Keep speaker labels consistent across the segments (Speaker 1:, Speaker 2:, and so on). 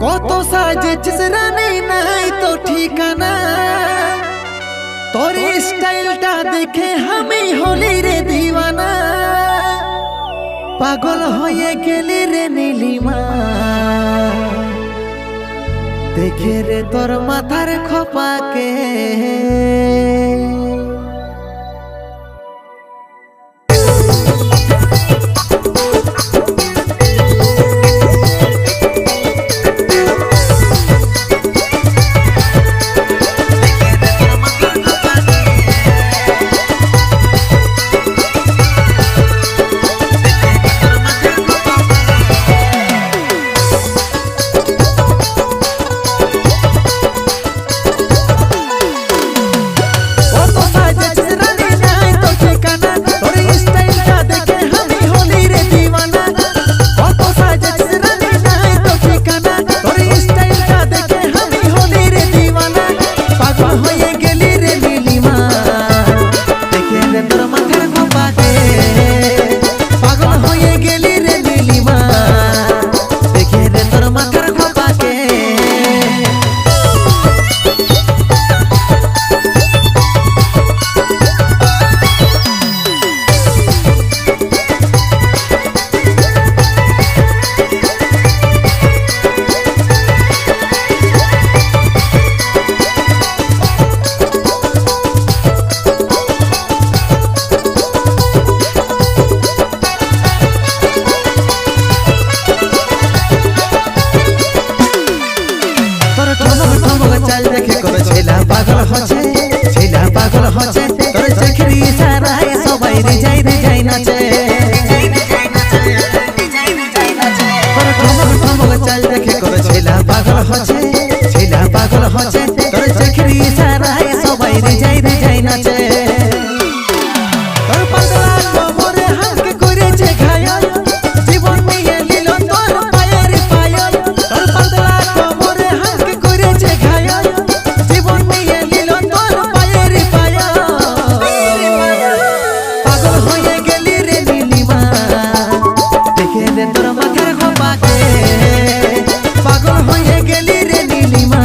Speaker 1: কত সাজেছিস রানী নাই তো ঠিকানা, তোর স্টাইলটা দেখে আমি হলি রে দিওয়ানা। পাগল হয়ে গেলি রে নীলিমা, দেখে রে তোর মাথার খোপাকে। চাল দেখে করে ছেলা পাগল হচ্ছে, ছেলা পাগল হচ্ছে, তোর চোখের ইশারায় সবাই রে যাই নাচে। তোর ঠমক চাল দেখে করে ছেলা পাগল হচ্ছে, ছেলা পাগল হচ্ছে, তোর চোখের ইশারায় সবাই রে যাই নাচে। তোর পাগলা কোমরে হালকা করেছে ঘায়াল, জীবন নিয়ে নিল তোর পায়ের পায়াল। তোর পাগলা কোমরে হালকা করেছে ঘায়াল, জীবন নিয়ে নিল তোর পায়ের পায়াল। পাগল হয়ে গেলি রে নীলিমা, দেখে রে তোর মাথার খোপাকে। পাগল হয়ে গেলি রে নীলিমা,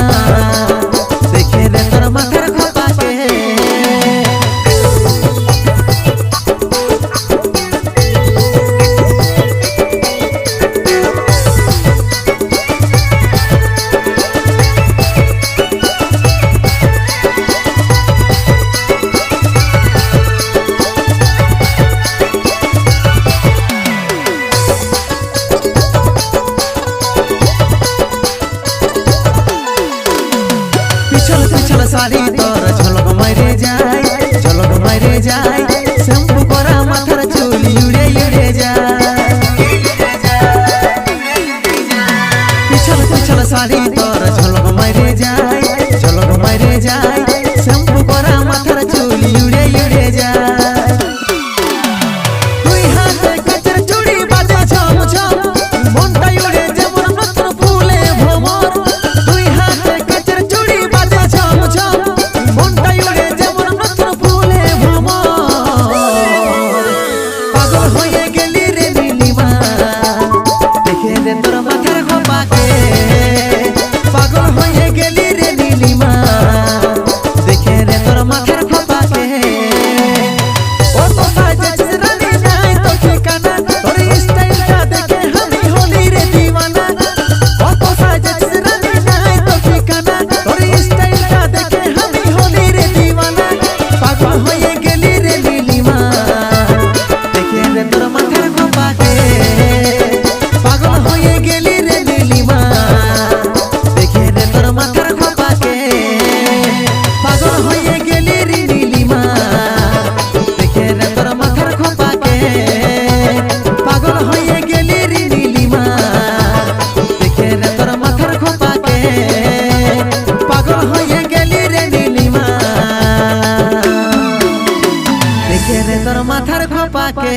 Speaker 1: দেখে রে তোর মাথার খোপাকে। পিছল শাড়ি তোর ঝলক মাইরে যায়, ঝলক মাইরে যায়, শ্যাম্পু করা মাথার চুল উড়ে যায়। পিছল শাড়ি তোর ঝলক মাইরে যায়, ঝলক মাইরে যায়, শ্যাম্পু করা মাথার চুল উড়ে যায়। তুই হাতে কাচের চুড়ি বাজে ঝম ঝম, মনটা উড়ে যেমন নতুন ফুলে ভ্রমর। তুই হাতে কাচের চুড়ি বাজে ঝম ঝম, মনটা উড়ে যেমন নতুন ফুলে ভ্রমর। পাগল হয়ে গেলি রে নীলিমা, দেখে রে তোর মাথার খোপাকে। পাগল হয়ে গেলি রে নীলিমা, দেখে রে তোর মাথার খোপাকে। কত সাজেছিস রানী নাই তো ঠিকানা, তোর স্টাইলটা দেখে আমি হলি রে দিওয়ানা। কত সাজেছিস রানী নাই তো ঠিকানা, তোর স্টাইলটা দেখে আমি হলি রে দিওয়ানা। পাগল হয়ে গেলি রে নীলিমা, দেখে রে তোর মাথার খোপাকে। পাগল হয়ে গেলি রে নীলিমা, দেখে রে তোর মাথার খোপাকে। পাগল হয়ে গেলি রে নীলিমা, দেখে রে তোর মাথার খোপাকে। পাগল হয়ে গেলি রে নীলিমা, দেখে রে তোর মাথার খোপাকে। পাগল হয়ে গেলি রে নীলিমা, দেখে রে তোর মাথার খোপাকে।